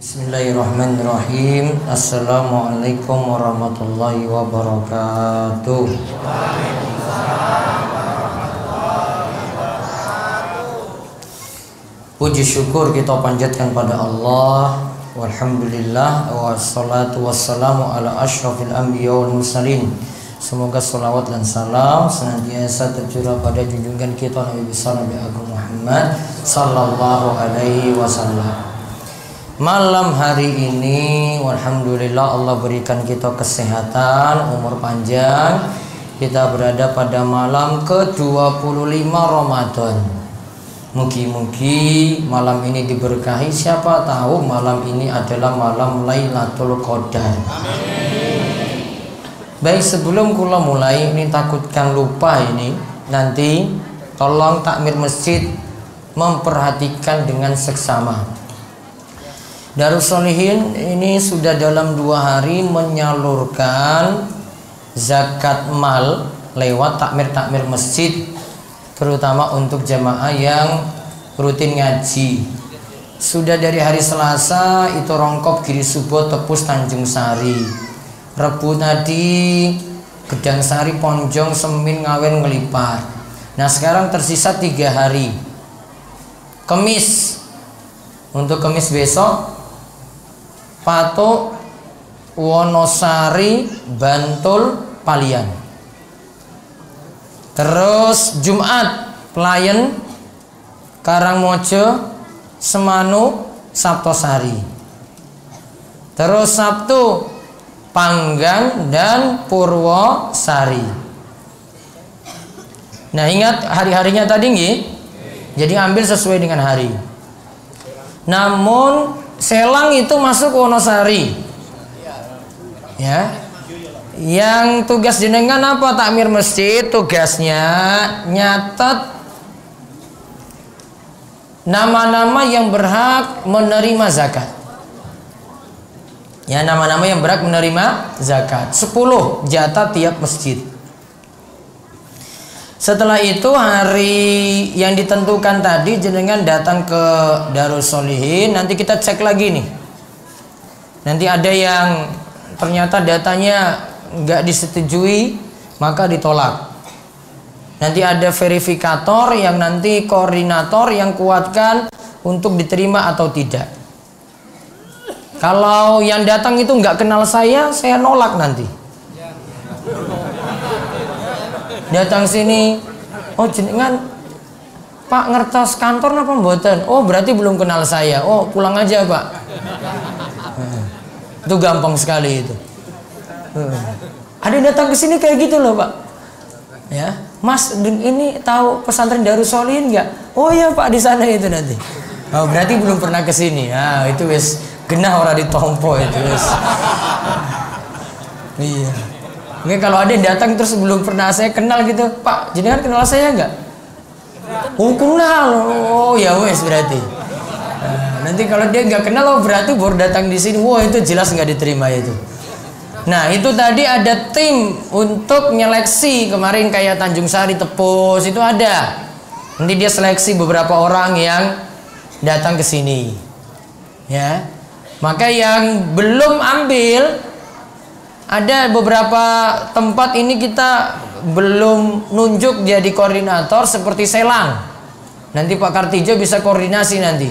Bismillahirrahmanirrahim. Assalamualaikum warahmatullahi wabarakatuh. Puji syukur kita panjatkan pada Allah. Walhamdulillah. Wassalatu wassalamu ala ashrafil anbiya wal mursalin. Semoga salawat dan salam senantiasa tercurah pada junjungan kita Nabi besar Nabi Agung Muhammad sallallahu alaihi wasallam. Malam hari ini alhamdulillah Allah berikan kita kesehatan, umur panjang. Kita berada pada malam ke-25 Ramadan. Mugi-mugi malam ini diberkahi. Siapa tahu malam ini adalah malam Lailatul Qadar. Baik, sebelum kula mulai ini takutkan lupa ini. Nanti tolong takmir masjid memperhatikan dengan seksama. Darus Sholihin ini sudah dalam 2 hari menyalurkan zakat mal lewat takmir-takmir masjid, terutama untuk jamaah yang rutin ngaji. Sudah dari hari Selasa itu Rongkop, Giri Subo, Tepus, Tanjung Sari. Rebu tadi Gedang Sari, Ponjong, Semin, Ngawen, Ngelipar. Nah sekarang tersisa 3 hari. Kemis, untuk Kemis besok Patok, Wonosari, Bantul, Palian. Terus Jumat Pelayan, Karangmojo, Semanu, Saptosari. Terus Sabtu Panggang dan Purwosari. Nah ingat hari-harinya tadi nggih? Jadi ambil sesuai dengan hari. Namun Selang itu masuk Wonosari. Ya. Yang tugas jenengan apa? Takmir masjid tugasnya nyatet nama-nama yang berhak menerima zakat. Ya, nama-nama yang berhak menerima zakat. 10 jatah tiap masjid. Setelah itu hari yang ditentukan tadi jenengan datang ke Darus Sholihin. Nanti kita cek lagi nih. Nanti ada yang ternyata datanya nggak disetujui, maka ditolak. Nanti ada verifikator yang nanti koordinator yang kuatkan untuk diterima atau tidak. Kalau yang datang itu nggak kenal saya nolak nanti. Datang sini, oh jenengan Pak ngertos kantor napa mboten? Oh berarti belum kenal saya. Oh pulang aja Pak. Itu gampang sekali itu. Ada yang datang ke sini kayak gitu loh Pak. Ya, Mas ini tahu pesantren Darus Sholihin nggak? Oh ya Pak di sana itu nanti. Oh berarti belum pernah ke sini. Ah itu wis genah ora ditompo itu wis. Iya. Oke, kalau ada yang datang terus belum pernah saya kenal gitu, Pak, jenengan kenal saya nggak? Oh kenal, oh ya wes berarti. Nah, nanti kalau dia nggak kenal, oh berarti baru datang di sini, wah itu jelas nggak diterima itu. Nah itu tadi ada tim untuk nyeleksi kemarin kayak Tanjung Sari, Tepus itu ada. Nanti dia seleksi beberapa orang yang datang ke sini, ya. Maka yang belum ambil. Ada beberapa tempat ini kita belum nunjuk jadi koordinator seperti Selang. Nanti Pak Kartijo bisa koordinasi nanti.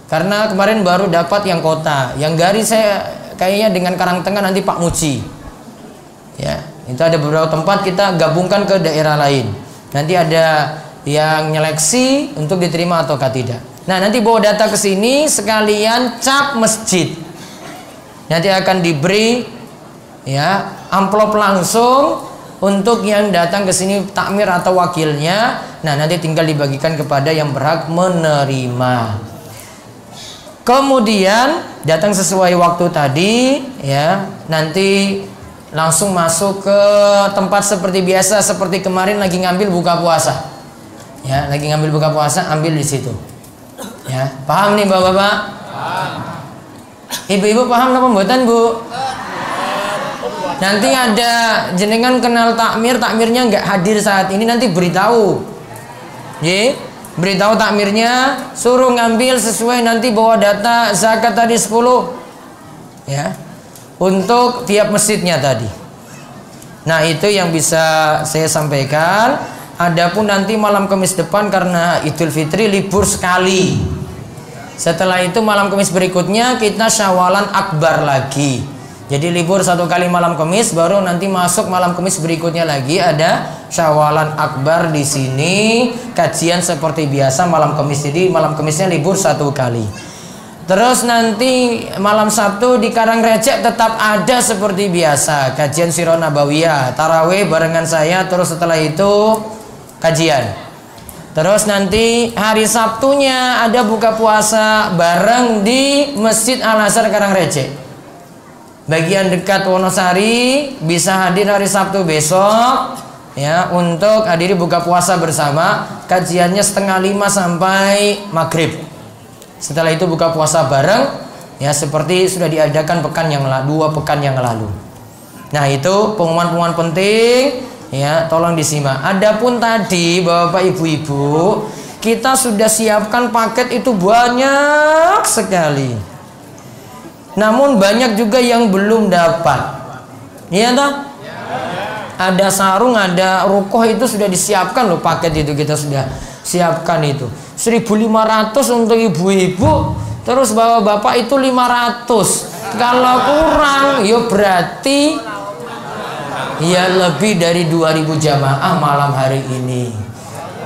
Karena kemarin baru dapat yang kota. Yang Gari saya kayaknya dengan Karangtengah nanti Pak Muci. Ya, itu ada beberapa tempat kita gabungkan ke daerah lain. Nanti ada yang nyeleksi untuk diterima ataukah tidak. Nah, nanti bawa data ke sini sekalian cap masjid. Nanti akan diberi ya amplop langsung untuk yang datang ke sini takmir atau wakilnya. Nah nanti tinggal dibagikan kepada yang berhak menerima. Kemudian datang sesuai waktu tadi ya, nanti langsung masuk ke tempat seperti biasa, seperti kemarin lagi ngambil buka puasa ya, lagi ngambil buka puasa ambil di situ ya. Paham nih bapak-bapak? Ibu-ibu paham apa mboten Bu? Nanti ada jenengan kenal takmir, takmirnya nggak hadir saat ini, nanti beritahu. Ye, beritahu takmirnya, suruh ngambil sesuai nanti bawa data zakat tadi 10 ya, untuk tiap masjidnya tadi. Nah, itu yang bisa saya sampaikan. Adapun nanti malam Kamis depan karena Idul Fitri libur sekali. Setelah itu malam Kamis berikutnya kita Syawalan Akbar lagi. Jadi libur 1 kali malam Kamis, baru nanti masuk malam Kamis berikutnya lagi ada Syawalan Akbar di sini. Kajian seperti biasa malam Kamis. Jadi malam Kamisnya libur 1 kali. Terus nanti malam Sabtu di Karangrecek tetap ada seperti biasa kajian Sirah Nabawiyah, tarawih barengan saya. Terus setelah itu kajian. Terus nanti hari Sabtunya ada buka puasa bareng di Masjid Al Azhar Karangrecek. Bagian dekat Wonosari bisa hadir hari Sabtu besok ya, untuk hadiri buka puasa bersama. Kajiannya 4:30 sampai maghrib. Setelah itu buka puasa bareng ya, seperti sudah diadakan 2 pekan yang lalu. Nah, itu pengumuman-pengumuman penting ya, tolong disimak. Adapun tadi Bapak Ibu-ibu, kita sudah siapkan paket itu banyak sekali. Namun banyak juga yang belum dapat. Iya toh? Ada sarung, ada rukoh, itu sudah disiapkan loh, paket itu kita sudah siapkan itu. 1.500 untuk ibu-ibu, terus bapak-bapak itu 500. Kalau kurang ya berarti ya lebih dari 2.000 jamaah malam hari ini.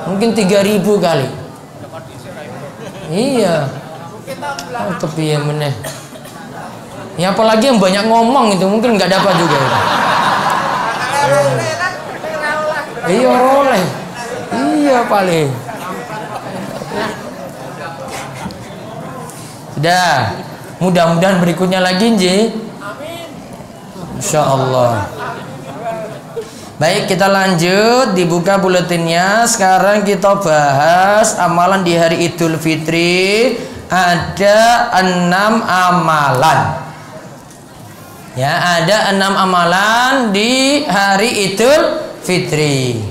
Mungkin 3.000 kali. Iya. Kepiye meneh. Ya apalagi yang banyak ngomong itu mungkin nggak dapat juga itu. Iya oleh. Iya paling. Sudah, mudah-mudahan berikutnya lagi Nji. Insya Allah. Baik, kita lanjut, dibuka buletinnya. Sekarang kita bahas amalan di hari Idul Fitri. Ada 6 amalan. Ya, ada 6 amalan di hari Idul Fitri.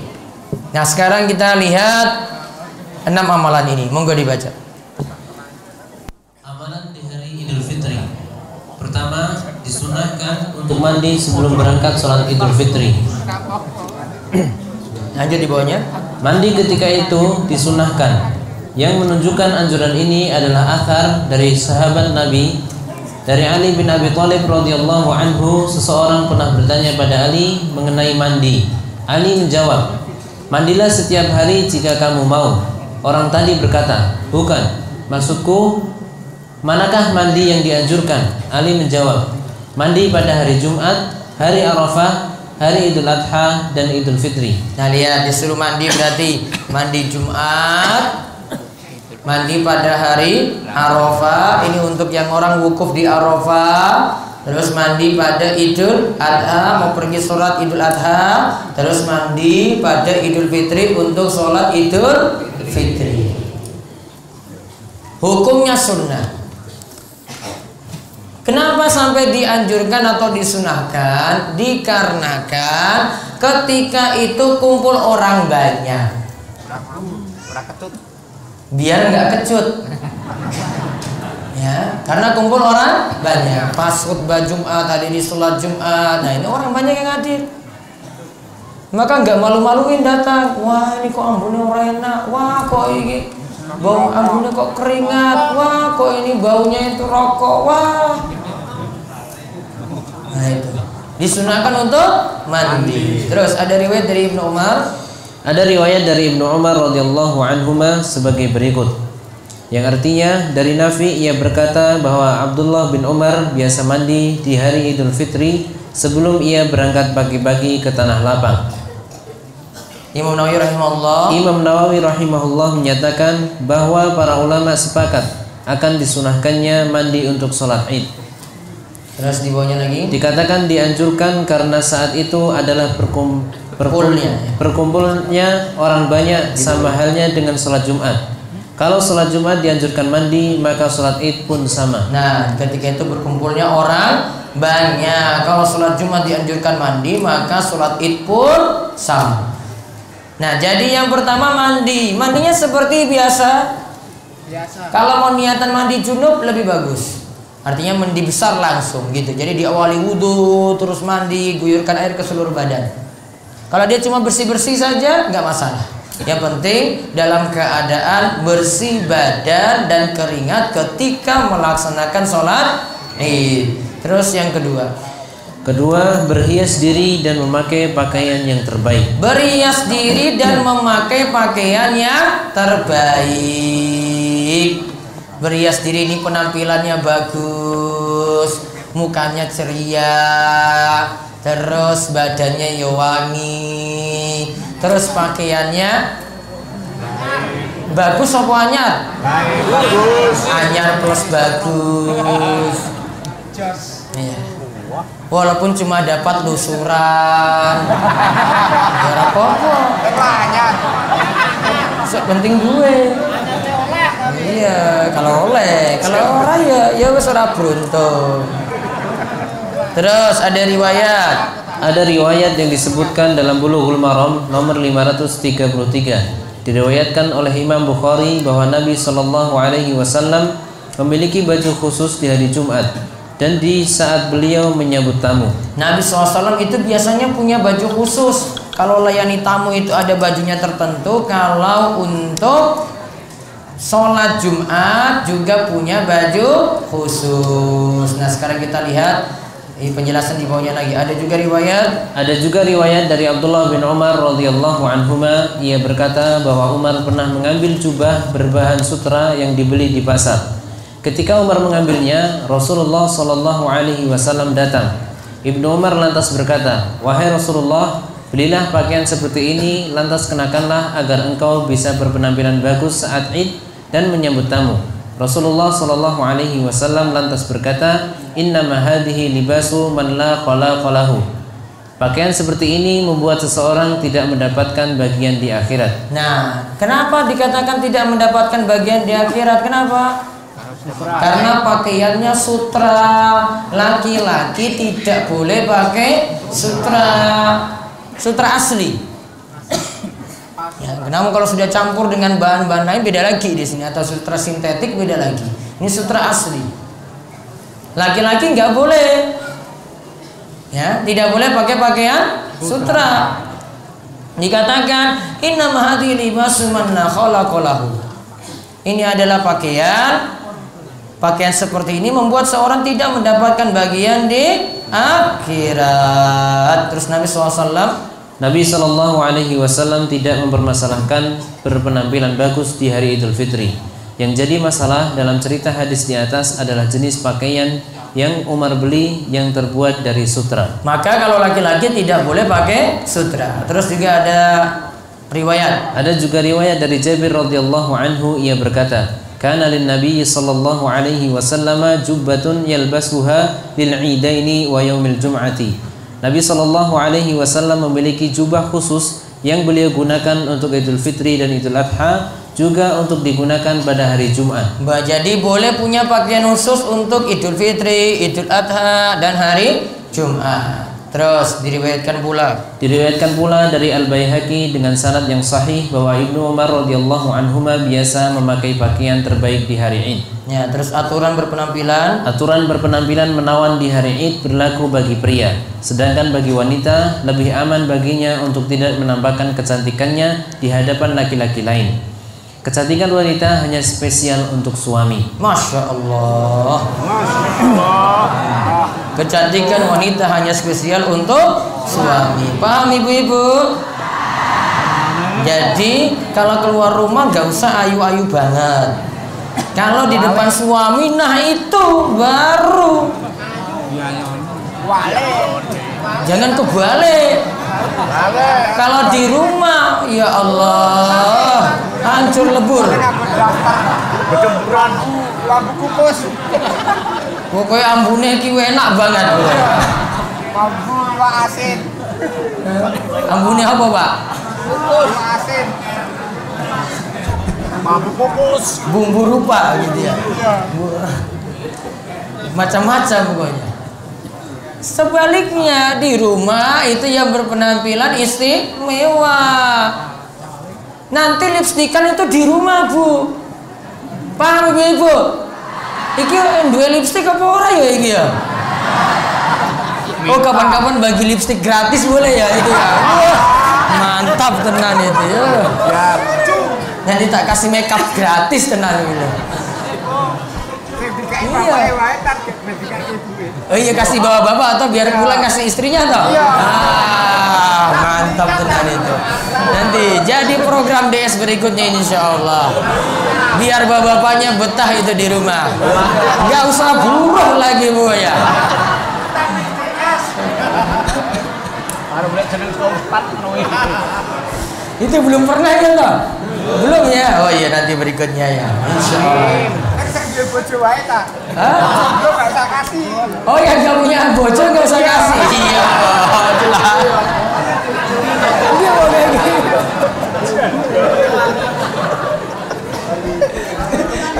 Nah, sekarang kita lihat 6 amalan ini. Monggo dibaca. Pertama, disunahkan untuk mandi sebelum berangkat sholat Idul Fitri. Lanjut di bawahnya. Mandi ketika itu disunahkan. Yang menunjukkan anjuran ini adalah athar dari sahabat Nabi, dari Ali bin Abi Thalib radhiyallahu anhu. Seseorang pernah bertanya pada Ali mengenai mandi. Ali menjawab, "Mandilah setiap hari jika kamu mau." Orang tadi berkata, "Bukan, maksudku manakah mandi yang dianjurkan?" Ali menjawab, "Mandi pada hari Jumat, hari Arafah, hari Idul Adha, dan Idul Fitri." Nah, lihat, disuruh mandi berarti mandi Jumat, mandi pada hari Arafah, ini untuk yang orang wukuf di Arafah. Terus mandi pada Idul Adha, mau pergi sholat Idul Adha. Terus mandi pada Idul Fitri untuk sholat Idul Fitri. Hukumnya sunnah. Kenapa sampai dianjurkan atau disunahkan? Dikarenakan ketika itu kumpul orang banyak, biar nggak kecut. Ya, karena kumpul orang banyak. Pas khutbah Jumat, tadi di sholat Jumat, nah ini orang banyak yang hadir. Maka nggak malu-maluin datang. Wah, ini kok ambune orang enak. Wah, kok ini bau ambune kok keringat. Wah, kok ini baunya itu rokok. Wah. Nah itu disunahkan untuk mandi. Terus ada riwayat dari Ibnu Umar. Ada riwayat dari Ibnu Umar radhiyallahu anhuma sebagai berikut, yang artinya dari Nafi, ia berkata bahwa Abdullah bin Umar biasa mandi di hari Idul Fitri sebelum ia berangkat pagi-pagi ke tanah lapang. Imam Nawawi rahimahullah menyatakan bahwa para ulama sepakat akan disunahkannya mandi untuk sholat Id. Terus di bawahnya lagi dikatakan dianjurkan karena saat itu adalah berkumpulnya orang banyak, sama halnya dengan sholat Jumat. Kalau sholat Jumat dianjurkan mandi, maka sholat Id pun sama. Nah, ketika itu berkumpulnya orang banyak. Kalau sholat Jumat dianjurkan mandi, maka sholat Id pun sama. Nah, jadi yang pertama mandi. Mandinya seperti biasa. Kalau mau niatan mandi junub lebih bagus. Artinya mandi besar langsung gitu. Jadi diawali wudhu, terus mandi, guyurkan air ke seluruh badan. Kalau dia cuma bersih-bersih saja, nggak masalah. Yang penting dalam keadaan bersih badan dan keringat ketika melaksanakan sholat Id. Terus yang kedua. Kedua, berhias diri dan memakai pakaian yang terbaik. Berhias diri dan memakai pakaian yang terbaik. Berhias diri ini penampilannya bagus, mukanya ceria, terus badannya wangi, terus pakaiannya bagus apa anyar? Bagus. Anyar plus bagus. Iya. Walaupun cuma dapat lusuran, ya apa-apa. Penting gue. Iya, kalau orang ya wes ora beruntung. Terus ada riwayat. Ada riwayat yang disebutkan dalam Bulughul Maram nomor 533. Diriwayatkan oleh Imam Bukhari bahwa Nabi Shallallahu Alaihi Wasallam memiliki baju khusus di hari Jumat dan di saat beliau menyambut tamu. Nabi SAW itu biasanya punya baju khusus. Kalau layani tamu itu ada bajunya tertentu. Kalau untuk sholat Jumat juga punya baju khusus. Nah, sekarang kita lihat penjelasan di bawahnya lagi. Ada juga riwayat dari Abdullah bin Umar radhiyallahu anhuma. Ia berkata bahwa Umar pernah mengambil jubah berbahan sutra yang dibeli di pasar. Ketika Umar mengambilnya, Rasulullah Shallallahu Alaihi Wasallam datang. Ibnu Umar lantas berkata, "Wahai Rasulullah, belilah pakaian seperti ini, lantas kenakanlah agar engkau bisa berpenampilan bagus saat Id dan menyambut tamu." Rasulullah Shallallahu Alaihi Wasallam lantas berkata, "Innama hadhihi libasu man la khalaqa lahu." Pakaian seperti ini membuat seseorang tidak mendapatkan bagian di akhirat. Nah, kenapa dikatakan tidak mendapatkan bagian di akhirat? Kenapa? Karena pakaiannya sutra. Laki-laki tidak boleh pakai sutra asli. Ya, namun kalau sudah campur dengan bahan-bahan lain beda lagi di sini, atau sutra sintetik beda lagi. Ini sutra asli. Laki-laki nggak boleh, ya, tidak boleh pakai pakaian sutra. Dikatakan inna mahadi libasu man khalaqa lahu. Ini adalah pakaian seperti ini membuat seorang tidak mendapatkan bagian di akhirat. Terus Nabi Shallallahu Alaihi Wasallam tidak mempermasalahkan berpenampilan bagus di hari Idul Fitri. Yang jadi masalah dalam cerita hadis di atas adalah jenis pakaian yang Umar beli yang terbuat dari sutra. Maka kalau laki-laki tidak boleh pakai sutra. Terus juga ada juga riwayat dari Jabir radhiyallahu anhu. Ia berkata, "Kana lin Nabi sallallahu alaihi wasallam jubbatun yalbasuha lil 'idaini wa yaumil jum'ati." Nabi sallallahu alaihi wasallam memiliki jubah khusus yang beliau gunakan untuk Idul Fitri dan Idul Adha, juga untuk digunakan pada hari Jumat. Jadi boleh punya pakaian khusus untuk Idul Fitri, Idul Adha dan hari Jumat. Terus diriwayatkan pula dari Al-Baihaqi dengan sanad yang sahih bahwa Ibnu Umar radhiyallahu anhuma biasa memakai pakaian terbaik di hari Id. Ya, terus aturan berpenampilan menawan di hari Id berlaku bagi pria, sedangkan bagi wanita lebih aman baginya untuk tidak menampakkan kecantikannya di hadapan laki-laki lain. Kecantikan wanita hanya spesial untuk suami. Masya Allah. Kecantikan wanita hanya spesial untuk suami. Paham ibu-ibu? Jadi kalau keluar rumah gak usah ayu-ayu banget. Kalau di depan suami, nah itu baru. Jangan kebalik. Kalau di rumah, ya Allah, hancur lebur. Bercemburan lampu kukus. Pokoknya ambune iki enak banget. Lampu asin. Ambune apa, Pak? Kukus asin. Lampu kukus. Bumbu rupa gitu ya. Macam-macam pokoknya. Sebaliknya di rumah itu yang berpenampilan istimewa. Nanti lipstikan itu di rumah, Bu. Paham Ibu? Iki dua lipstik apa ora ya iki ya? Oh, kapan-kapan bagi lipstik gratis boleh ya itu ya. Wah, mantap tenan itu ya. Nanti tak kasih makeup gratis tenan gitu. Iya. Oh iya, kasih bapak-bapak atau biar pulang kasih istrinya toh? Ah, mantap tenan itu. Nanti jadi program DS berikutnya insya Allah. Biar bapak-bapaknya betah itu di rumah. Nggak usah buruh lagi Bu ya. Itu belum pernah kan toh? Belum ya? Oh iya, nanti berikutnya ya. Insya Allah. Oh ya, nggak punya bojo nggak usah kasih. Iya, jelas. Dia mau kayak gitu.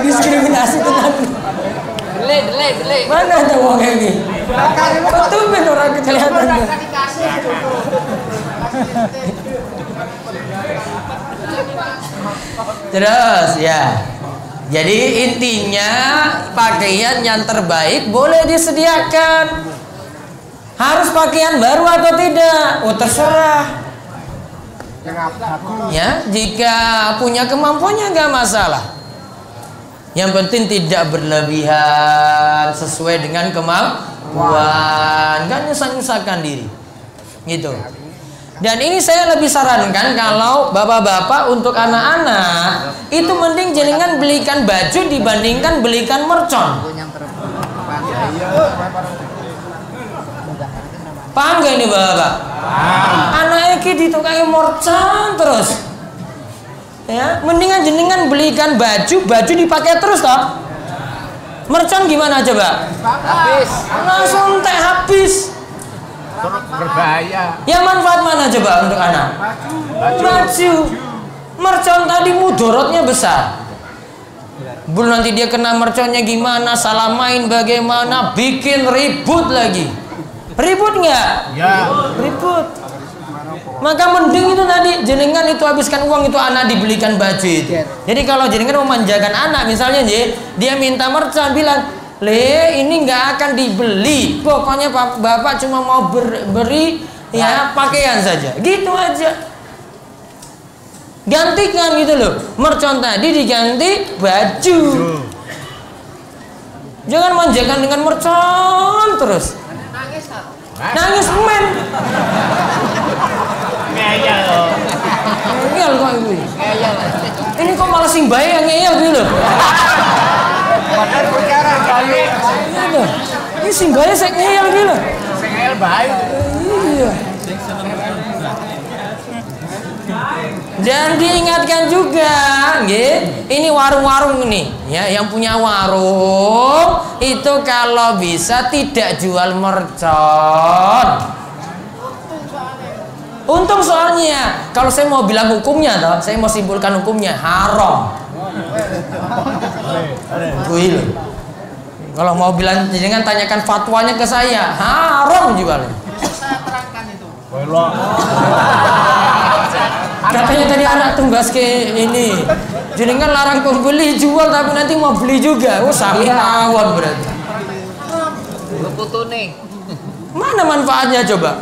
Diskriminasi tenan. Delay. Mana ada wong kayak gini? Betul ben orang kelihatan. Terus ya. Jadi intinya pakaian yang terbaik boleh disediakan. Harus pakaian baru atau tidak? Oh terserah. Ya, jika punya kemampuannya nggak masalah. Yang penting tidak berlebihan, sesuai dengan kemampuan, nggak nyusah-nyusahkan diri, gitu. Dan ini saya lebih sarankan kalau bapak-bapak untuk anak-anak itu mending jenengan belikan baju dibandingkan belikan mercon. Paham gak ini bapak? Anak iki ditukangi mercon terus. Ya, mendingan jenengan belikan baju dipakai terus toh. Mercon gimana coba? Habis. Langsung teh habis. Berbahaya. Yang manfaat mana coba untuk anak? Baju. Mercon tadi mudorotnya besar. Belum nanti dia kena merconnya gimana, salah main bagaimana, bikin ribut lagi. Ribut nggak? Ya. Ribut. Maka mending itu tadi jenengan itu habiskan uang itu anak dibelikan baju itu. Jadi kalau jenengan memanjakan anak misalnya dia minta mercon, bilang, "Le, ini nggak akan dibeli. Pokoknya bapak cuma mau beri ya pakaian saja." Gitu aja. Gantikan gitu loh. Mercon tadi diganti baju. Jangan manjakan dengan mercon terus. Nangis men. Ngeyel kok ini. Ini kok malah simbae yang ngeyel gitu loh. Ini simbae sek ngeyel gitu loh. Sing ngeyel bae. Iya. Dan diingatkan juga, ini warung-warung ini, ya, yang punya warung itu kalau bisa tidak jual mercon. Untung soalnya, kalau saya mau bilang hukumnya, toh, saya mau simpulkan hukumnya haram. Kalau mau bilang, jangan tanyakan fatwanya ke saya, haram jual. Saya terangkan itu. Katanya tadi anak tumbas ke ini, jenengan larang pembeli jual tapi nanti mau beli juga. Oh sami awon berarti. Putune. Mana manfaatnya coba?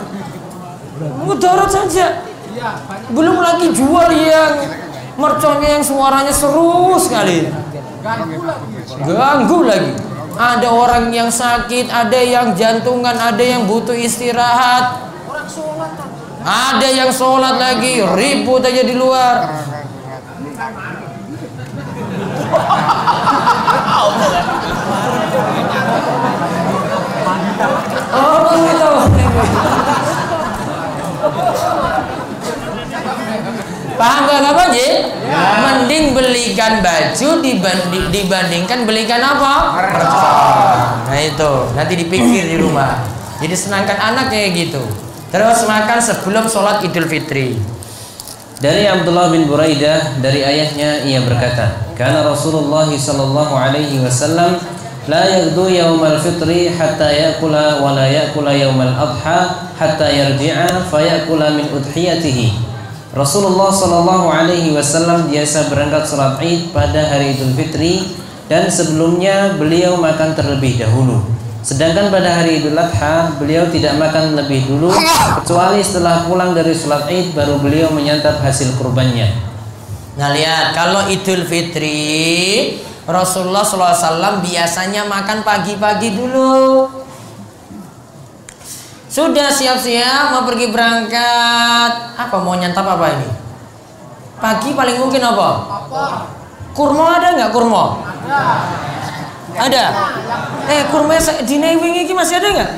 Mudarat saja. Belum lagi jual yang merconnya yang suaranya seru sekali. Ganggu lagi. Ada orang yang sakit, ada yang jantungan, ada yang butuh istirahat. Ada yang sholat lagi, ribut aja di luar. Oh gitu. Paham gak apa Ji? Mending belikan baju dibandingkan belikan apa? Nah itu, nanti dipikir di rumah. Jadi senangkan anak kayak gitu. Terus makan sebelum sholat Idul Fitri. Dari Abdullah bin Buraidah dari ayahnya ia berkata, "Kana Rasulullah sallallahu alaihi wasallam la yaghdu yaumal fitri hatta ya'kula wa la ya'kula yaumal adha hatta yarji'a fa ya'kula min udhiyatihi Rasulullah Shallallahu Alaihi Wasallam biasa berangkat sholat Id pada hari Idul Fitri dan sebelumnya beliau makan terlebih dahulu. Sedangkan pada hari Idul Adha beliau tidak makan lebih dulu kecuali setelah pulang dari sholat Id baru beliau menyantap hasil kurbannya. Nah lihat, kalau Idul Fitri Rasulullah SAW biasanya makan pagi-pagi dulu. Sudah siap-siap mau pergi berangkat. Apa mau nyantap apa ini? Pagi paling mungkin apa? Kurma ada nggak kurma? Ada. Kurma di Newing ini masih ada nggak?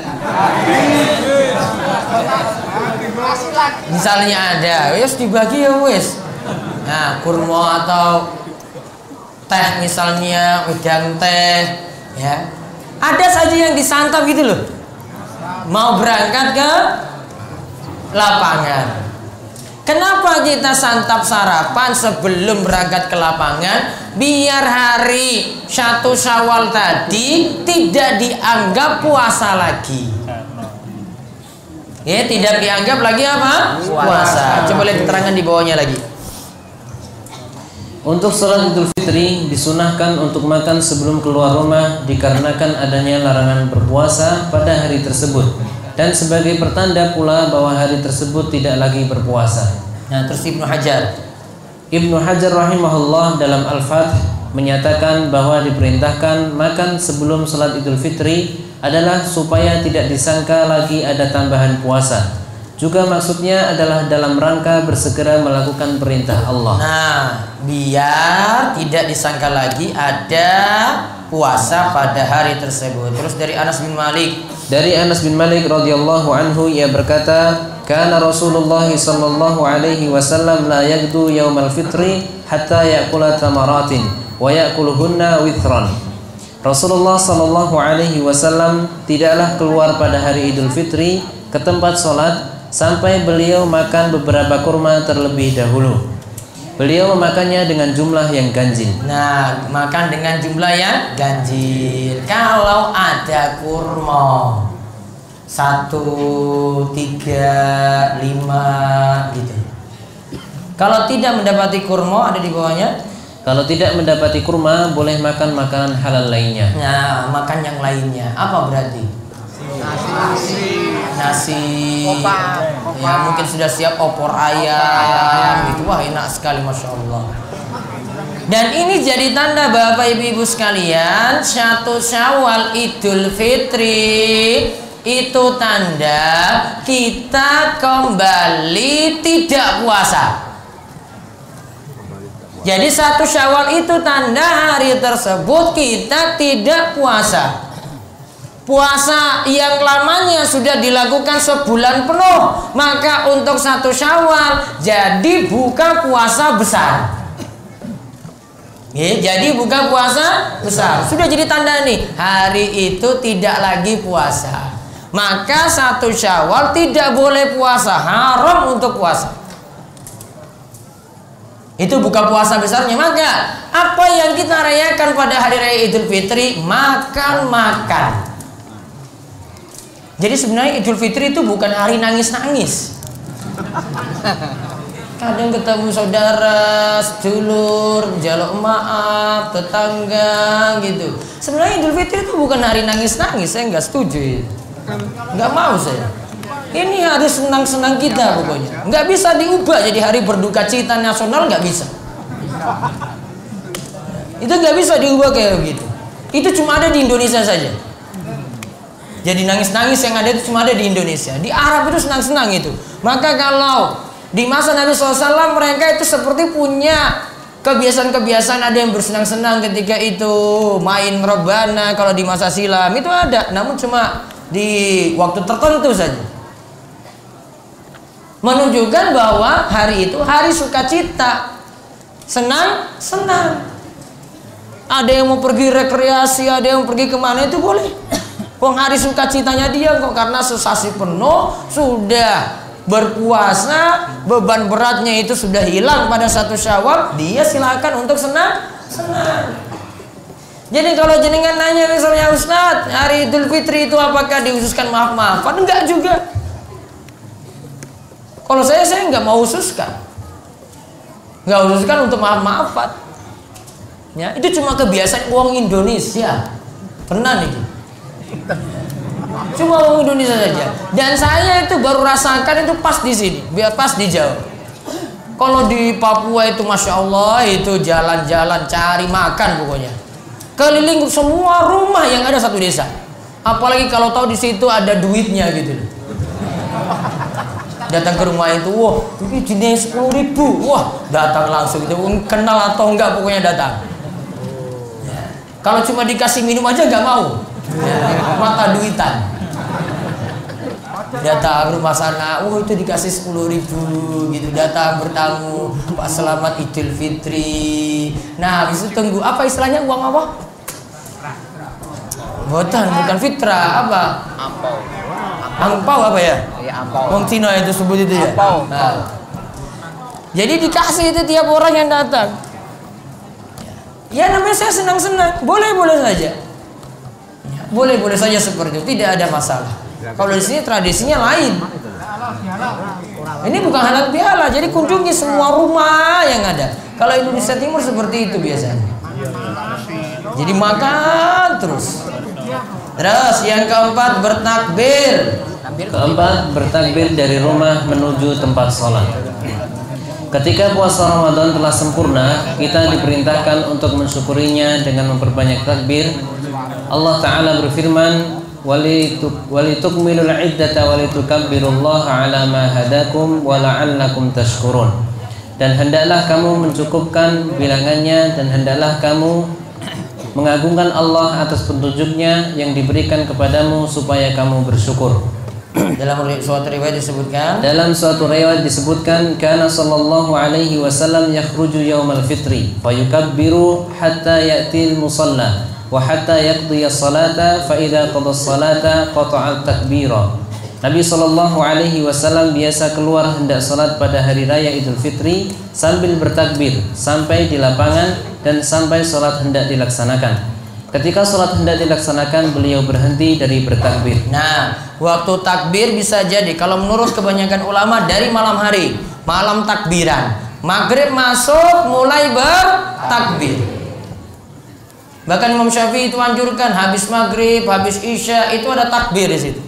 Misalnya ada, wes dibagi ya wes. Nah kurma atau teh misalnya, wedang teh, ya. Ada saja yang disantap gitu loh. Mau berangkat ke lapangan. Kenapa kita santap sarapan sebelum berangkat ke lapangan? Biar hari 1 Syawal tadi tidak dianggap puasa lagi. Ya, tidak dianggap lagi apa? Puasa. Coba lihat keterangan di bawahnya lagi. Untuk sholat Idul Fitri disunahkan untuk makan sebelum keluar rumah dikarenakan adanya larangan berpuasa pada hari tersebut dan sebagai pertanda pula bahwa hari tersebut tidak lagi berpuasa. Nah, terus Ibnu Hajar rahimahullah dalam Al-Fath menyatakan bahwa diperintahkan makan sebelum sholat Idul Fitri adalah supaya tidak disangka lagi ada tambahan puasa. Juga maksudnya adalah dalam rangka bersegera melakukan perintah Allah. Nah, biar tidak disangka lagi ada puasa pada hari tersebut. Terus dari Anas bin Malik. Dari Anas bin Malik radhiyallahu anhu ia berkata, "Kana Rasulullah sallallahu alaihi wasallam la yaghdu yaumal fitri hatta ya'kula tamaratin wa ya'kuluhunna withran." Rasulullah sallallahu alaihi wasallam tidaklah keluar pada hari Idul Fitri ke tempat sholat sampai beliau makan beberapa kurma terlebih dahulu. Beliau memakannya dengan jumlah yang ganjil. Nah, makan dengan jumlah yang ganjil. Kalau ada kurma 1, 3, 5 gitu. Kalau tidak mendapati kurma, ada di bawahnya. Kalau tidak mendapati kurma, boleh makan makanan halal lainnya. Nah, makan yang lainnya. Apa berarti? Nasi, ya mungkin sudah siap opor ayam gitu. Wah, enak sekali, Masya Allah. Dan ini jadi tanda Bapak Ibu sekalian, 1 Syawal Idul Fitri itu tanda kita kembali tidak puasa. Jadi 1 Syawal itu tanda hari tersebut kita tidak puasa. Puasa yang lamanya sudah dilakukan sebulan penuh, maka untuk 1 Syawal jadi buka puasa besar. Jadi buka puasa besar. Sudah jadi tanda nih, hari itu tidak lagi puasa. Maka 1 Syawal tidak boleh puasa, haram untuk puasa. Itu buka puasa besarnya. Maka apa yang kita rayakan pada hari raya Idul Fitri? Makan-makan. Jadi sebenarnya Idul Fitri itu bukan hari nangis-nangis. Kadang ketemu saudara, sedulur, jaluk maaf, tetangga gitu. Sebenarnya Idul Fitri itu bukan hari nangis-nangis. Saya nggak setuju. Nggak mau saya. Ini hari senang-senang kita pokoknya. Nggak bisa diubah jadi hari berduka cita nasional, nggak bisa. Itu nggak bisa diubah kayak begitu. Itu cuma ada di Indonesia saja. Jadi nangis-nangis yang ada itu cuma ada di Indonesia. Di Arab itu senang-senang itu. Maka kalau di masa Nabi SAW mereka itu seperti punya kebiasaan-kebiasaan, ada yang bersenang-senang ketika itu main rebana. Kalau di masa silam itu ada, namun cuma di waktu tertentu saja. Menunjukkan bahwa hari itu hari sukacita, senang-senang. Ada yang mau pergi rekreasi, ada yang pergi kemana itu boleh. Kok hari sukacitanya dia kok, karena sesasi penuh sudah berpuasa, beban beratnya itu sudah hilang pada 1 Syawal, dia silakan untuk senang-senang. Jadi kalau jenengan nanya misalnya, Ustadz, hari Idul Fitri itu apakah dihususkan maaf-maafan? Enggak juga. Kalau saya nggak mau khususkan. nggak khususkan untuk maaf-maafan. Ya, itu cuma kebiasaan uang Indonesia. Pernah nih. Cuma uang Indonesia saja. Dan saya itu baru rasakan itu pas di sini, pas di Jawa. Kalau di Papua itu masya Allah itu jalan-jalan cari makan pokoknya. Keliling semua rumah yang ada satu desa. Apalagi kalau tahu di situ ada duitnya gitu. Datang ke rumah itu, wah ini jenis 10.000, wah datang langsung itu, kenal atau enggak pokoknya datang. Ya. Kalau cuma dikasih minum aja nggak mau, ya, mata duitan. Datang rumah sana, itu dikasih 10.000 gitu, datang bertamu, Pak selamat Idul Fitri. Nah habis itu tunggu apa istilahnya uang apa? Bukan fitrah apa? Angpau apa ya? Wong Cina itu sebut itu ya. Nah. Jadi dikasih itu tiap orang yang datang. Ya namanya saya senang-senang, boleh-boleh saja. Boleh-boleh saja seperti itu, tidak ada masalah. Kalau di sini tradisinya lain. Ini bukan halal bihalal, jadi kunjungi semua rumah yang ada. Kalau Indonesia Timur seperti itu biasanya. Jadi makan terus. Terus yang keempat bertakbir. Keempat, bertakbir dari rumah menuju tempat sholat. Ketika puasa Ramadan telah sempurna, kita diperintahkan untuk mensyukurinya dengan memperbanyak takbir. Allah Ta'ala berfirman, walitukmilul iddata walitukabbirullaha ala ma hadakum wa la'allakum tashkurun. Dan hendaklah kamu mencukupkan bilangannya, dan hendaklah kamu mengagungkan Allah atas petunjuknya yang diberikan kepadamu supaya kamu bersyukur. Dalam suatu riwayat disebutkan kana sallallahu alaihi wasallam yakhruju yaumal fitri fayukabbiru hatta ya'til musalla wa hatta yaqdi as-salata fa idza qada as-salata qata'a takbira. Nabi sallallahu alaihi wasallam biasa keluar hendak salat pada hari raya Idul Fitri sambil bertakbir sampai di lapangan dan sampai salat hendak dilaksanakan. Ketika sholat hendak dilaksanakan, beliau berhenti dari bertakbir. Nah, waktu takbir bisa jadi kalau menurut kebanyakan ulama dari malam hari, malam takbiran. Maghrib masuk mulai bertakbir. Bahkan Imam Syafi'i itu anjurkan habis maghrib, habis isya itu ada takbir di situ.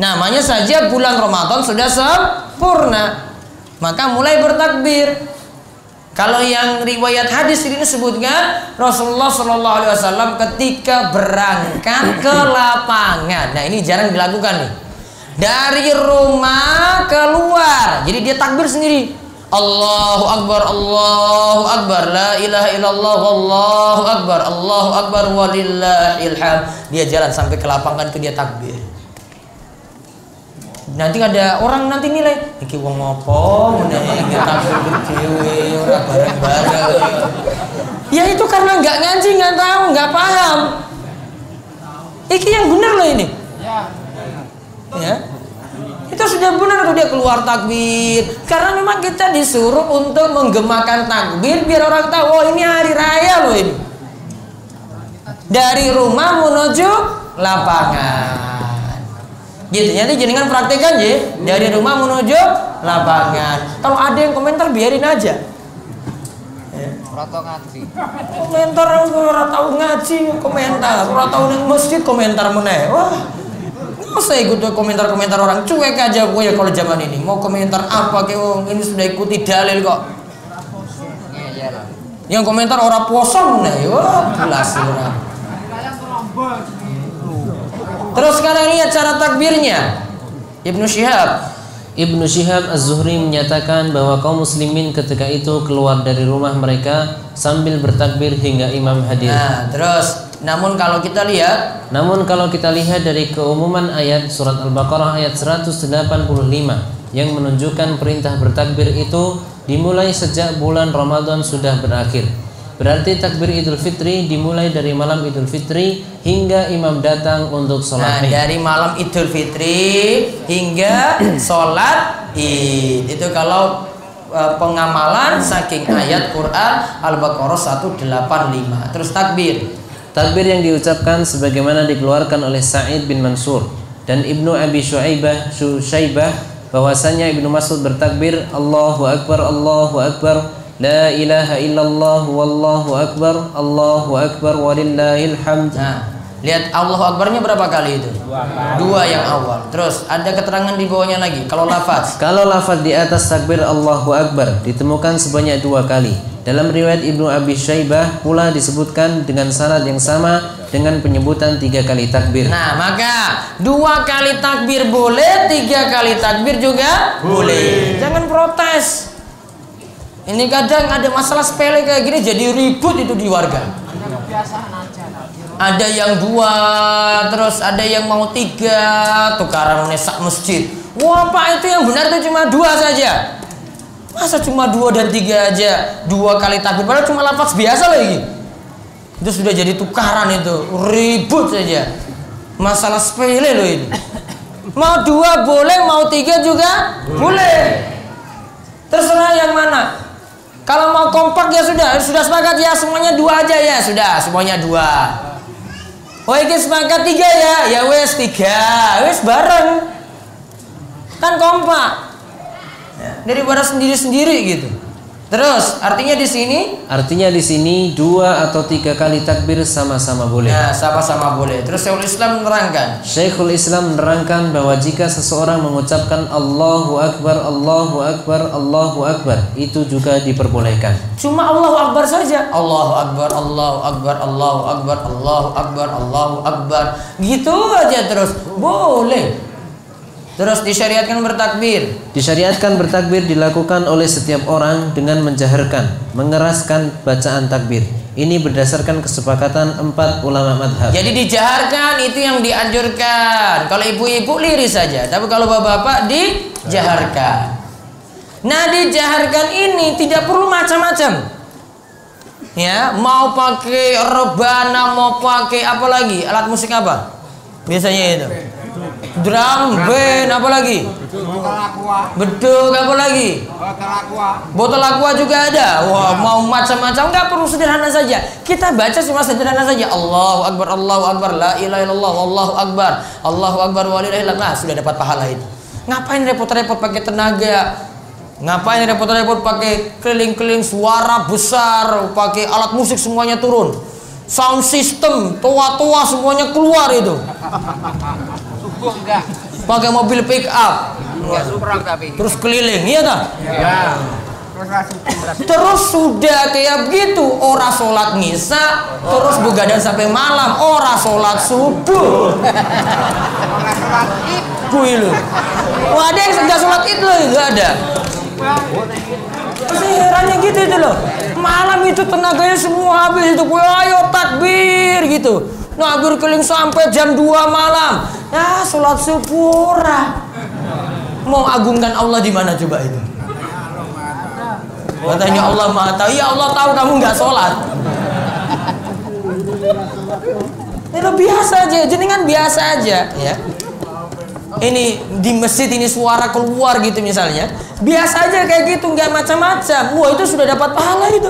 Namanya saja bulan Ramadan sudah sempurna, maka mulai bertakbir. Kalau yang riwayat hadis ini sebutkan Rasulullah Shallallahu Alaihi Wasallam ketika berangkat ke lapangan. Nah ini jarang dilakukan nih. Dari rumah keluar, jadi dia takbir sendiri. Allahu Akbar, la ilaha illallah, wallahu akbar, walillahil hamd. Dia jalan sampai ke lapangan itu dia takbir. Nanti ada orang nanti nilai iki wong apa meneh takbir dhewe ora bareng-bareng. Ya itu karena nggak ngaji, nggak tahu, nggak paham. Iki yang benar loh ini. Ya. Itu sudah benar tuh dia keluar takbir. Karena memang kita disuruh untuk menggemakan takbir biar orang tahu oh ini hari raya loh ini. Dari rumah menuju lapangan. Gitu, nanti jenengan praktekkan ya dari rumah menuju lapangan. Kalau ada yang komentar biarin aja. Komentar orang tahu ngaji komentar, orang tahu neng masjid komentar meneh. Wah, nggak usah ikut komentar orang, cuek aja pokoknya kalau zaman ini. Mau komentar apa kayak ini sudah ikuti dalil kok. Yang komentar orang posong meneh, wah jelas orang. Terus sekarang lihat cara takbirnya. Ibnu Syihab Az-Zuhri menyatakan bahwa kaum muslimin ketika itu keluar dari rumah mereka sambil bertakbir hingga imam hadir. Nah, terus namun kalau kita lihat dari keumuman ayat surat Al-Baqarah ayat 185 yang menunjukkan perintah bertakbir itu dimulai sejak bulan Ramadan sudah berakhir. Berarti takbir Idul Fitri dimulai dari malam Idul Fitri hingga imam datang untuk sholat. Nah, dari malam Idul Fitri hingga sholat Id. Itu kalau pengamalan saking ayat Quran Al-Baqarah 185. Terus takbir. Takbir yang diucapkan sebagaimana dikeluarkan oleh Sa'id bin Mansur dan Ibnu Abi Syaibah bahwasanya Ibnu Mas'ud bertakbir Allahu Akbar, Allahu Akbar, la ilaha illallah, wallahu akbar, Allahu akbar, walillahil hamd. Nah, lihat Allahu Akbarnya berapa kali itu? Dua yang awal. Terus ada keterangan di bawahnya lagi. Kalau lafaz Di atas takbir Allahu Akbar ditemukan sebanyak 2 kali. Dalam riwayat Ibnu Abi Syaibah pula disebutkan dengan sanad yang sama dengan penyebutan 3 kali takbir. Nah, maka 2 kali takbir boleh, 3 kali takbir juga boleh. Jangan protes. Ini kadang ada masalah sepele kayak gini jadi ribut itu di warga. Ada yang 2, terus ada yang mau 3, tukaran sak masjid. Wah Pak, itu yang benar itu cuma 2 saja. Masa cuma 2 dan 3 aja 2 kali takbir, padahal cuma lafaz biasa lagi. Itu sudah jadi tukaran itu, ribut saja. Masalah sepele loh itu. Mau 2 boleh, mau 3 juga boleh. Terserah yang mana. Kalau mau kompak ya sudah sepakat ya semuanya 2 aja ya sudah semuanya 2. Oh ini sepakat 3 ya wes 3, wes bareng. Kan kompak. Daripada sendiri-sendiri gitu. Terus artinya di sini 2 atau 3 kali takbir sama-sama boleh. Nah, sama-sama boleh. Terus Syekhul Islam menerangkan bahwa jika seseorang mengucapkan Allahu Akbar, Allahu Akbar, Allahu Akbar, itu juga diperbolehkan. Cuma Allahu Akbar saja. Allahu Akbar, Allahu Akbar, Allahu Akbar, Allahu Akbar, Allahu Akbar. Gitu aja terus. Boleh. Terus disyariatkan bertakbir dilakukan oleh setiap orang dengan menjaharkan, mengeraskan bacaan takbir. Ini berdasarkan kesepakatan 4 ulama madhab. Jadi dijaharkan itu yang dianjurkan. Kalau ibu-ibu liris saja, tapi kalau bapak-bapak dijaharkan. Nah, dijaharkan ini tidak perlu macam-macam. Ya, mau pakai rebana, mau pakai apa lagi? Alat musik apa? Biasanya itu. Drum band, apa lagi? Beduk, apa lagi? Botol aqua juga ada. Wah, mau macam-macam, nggak perlu sederhana saja. Kita baca cuma sederhana saja. Allahu Akbar, Allahu Akbar, la ilaha illallah, Allahu Akbar, Allahu Akbar, walillahil hamd. Sudah dapat pahala itu. Ngapain repot-repot pakai tenaga? Ngapain repot-repot pakai keliling-keliling suara besar, pakai alat musik semuanya turun. Sound system, tua-tua semuanya keluar itu. Pakai mobil pick up. Terus keliling, iya tak? Ya. Terus sudah kayak begitu, ora sholat ngisa, terus begadang sampai malam, ora sholat subuh. Kuilu. Wah, ada yang sudah sholat id loh, itu ada. Herannya gitu itu loh. Malam itu tenaganya semua habis itu. Ayo takbir gitu. Nah, berkeliling sampai jam 2 malam. Ya, sholat subuh. Mau agungkan Allah di mana coba itu? Katanya Allah Maha tahu. Ya Allah tahu kamu nggak sholat. Itu biasa aja, jenengan biasa aja ya. Ini di masjid ini suara keluar gitu misalnya. Biasa aja kayak gitu, nggak macam-macam. Wah, itu sudah dapat pahala itu.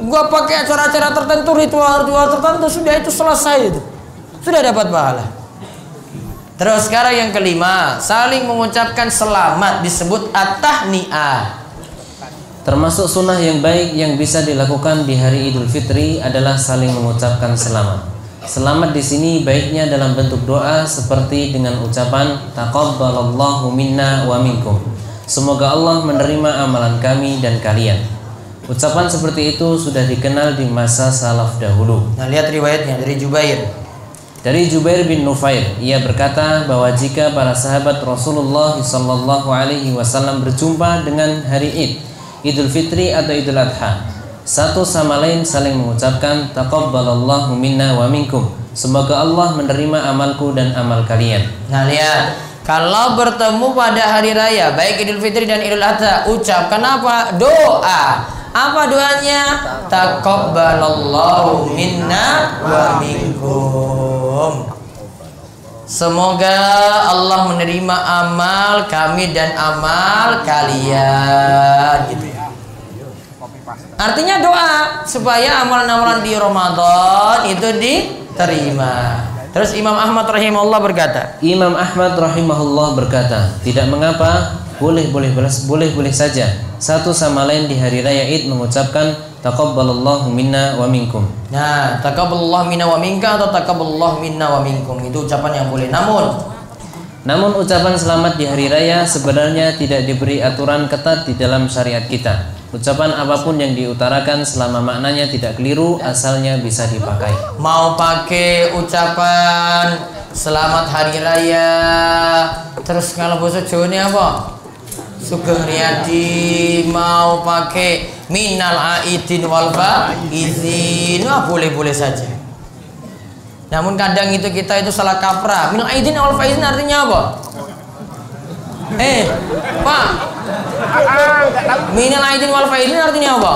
Gua pakai acara-acara tertentu, ritual-ritual tertentu, sudah itu selesai itu. Sudah dapat pahala. Terus sekarang yang kelima, saling mengucapkan selamat disebut at-tahni'ah. Termasuk sunnah yang baik yang bisa dilakukan di hari Idul Fitri adalah saling mengucapkan selamat. Selamat di sini baiknya dalam bentuk doa seperti dengan ucapan taqabbalallahu minna wa minkum. Semoga Allah menerima amalan kami dan kalian. Ucapan seperti itu sudah dikenal di masa salaf dahulu. Nah, lihat riwayatnya dari Jubair. Dari Jubair bin Nufair, ia berkata bahwa jika para sahabat Rasulullah SAW berjumpa dengan hari Id, Idul Fitri atau Idul Adha, satu sama lain saling mengucapkan taqabbalallahu minna wa minkum. Semoga Allah menerima amalku dan amal kalian. Nah, lihat, kalau bertemu pada hari raya baik Idul Fitri dan Idul Adha, ucapkan apa? Doa. Apa doanya? Taqabbalallahu minna wa minkum. Semoga Allah menerima amal kami dan amal kalian gitu. Artinya doa supaya amalan-amalan di Ramadan itu diterima. Terus Imam Ahmad rahimahullah berkata, Imam Ahmad rahimahullah berkata, tidak mengapa, boleh saja satu sama lain di hari raya Id mengucapkan taqabbalallahu minna wa minkum. Nah, taqabbalallahu minna wa minka atau taqabbalallahu minna wa minkum itu ucapan yang boleh. Namun ucapan selamat di hari raya sebenarnya tidak diberi aturan ketat di dalam syariat kita. Ucapan apapun yang diutarakan selama maknanya tidak keliru, asalnya bisa dipakai. Mau pakai ucapan selamat hari raya, terus kalau bahasa Jawa ini apa? Sugeng Riyadi, mau pakai minal aidin wal faizin, boleh-boleh saja. Namun kadang itu kita itu salah kaprah. Minal aidin wal faizin artinya apa? Pak, minal aidin wal faizin artinya apa?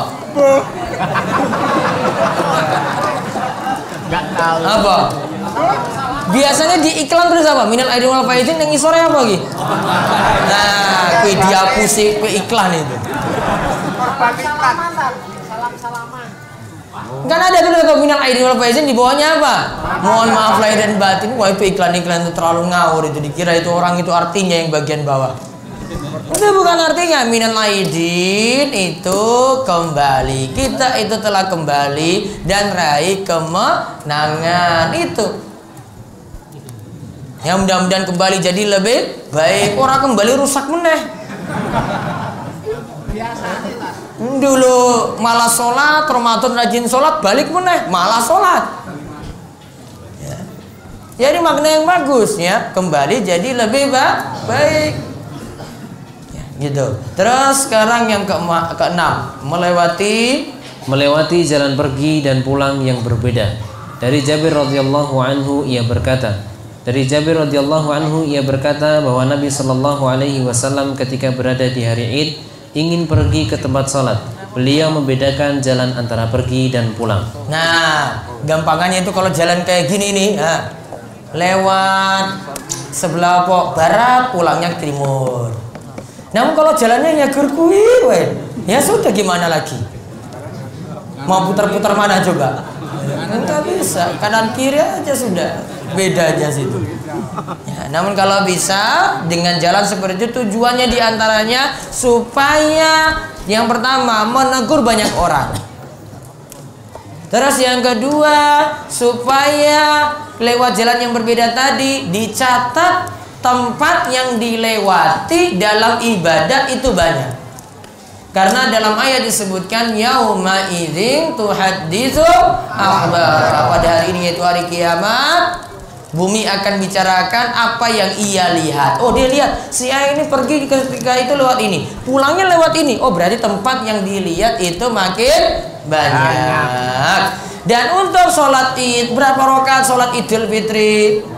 Nggak tahu. Apa? Biasanya di iklan terus apa? Minal aidin wal faizin yang isore apa lagi? Nah, kue dihapusi kue iklan itu. Salam-salaman. Kan ada tuh kalau minal aidin wal faizin di bawahnya apa? Mohon maaf lahir dan batin. Wah, itu iklan-iklan itu terlalu ngawur itu, dikira itu orang itu artinya yang bagian bawah. Itu bukan artinya. Minal aidin itu kembali. Kita itu telah kembali dan raih kemenangan itu. Yang mudah-mudahan kembali jadi lebih baik. Orang kembali rusak meneh. Dulu malah sholat, Ramadan rajin sholat, balik meneh malah sholat. Ya. Jadi makna yang bagus ya, kembali jadi lebih baik. Ya, gitu. Terus sekarang yang keenam, melewati jalan pergi dan pulang yang berbeda. Dari Jabir radhiyallahu anhu ia berkata, bahwa Nabi Shallallahu Alaihi Wasallam ketika berada di hari Id ingin pergi ke tempat sholat, beliau membedakan jalan antara pergi dan pulang. Nah, gampangannya itu kalau jalan kayak gini nih, lewat sebelah barat, pulangnya ke timur. Namun kalau jalannya ya gerkui, ya sudah gimana lagi? Mau putar-putar mana coba? Enggak bisa, kanan kiri aja sudah, beda aja situ. Ya, namun kalau bisa dengan jalan seperti itu, tujuannya diantaranya supaya yang pertama menegur banyak orang. Terus yang kedua supaya lewat jalan yang berbeda tadi dicatat tempat yang dilewati dalam ibadah itu banyak. Karena dalam ayat disebutkan yauma idzin tuhadditsu akhbar. Pada hari ini yaitu hari kiamat, bumi akan bicarakan apa yang ia lihat. Oh, dia lihat si A ini pergi ketika itu lewat ini, pulangnya lewat ini. Oh, berarti tempat yang dilihat itu makin banyak. Dan untuk sholat Id, berapa rakaat sholat Idul Fitri? 2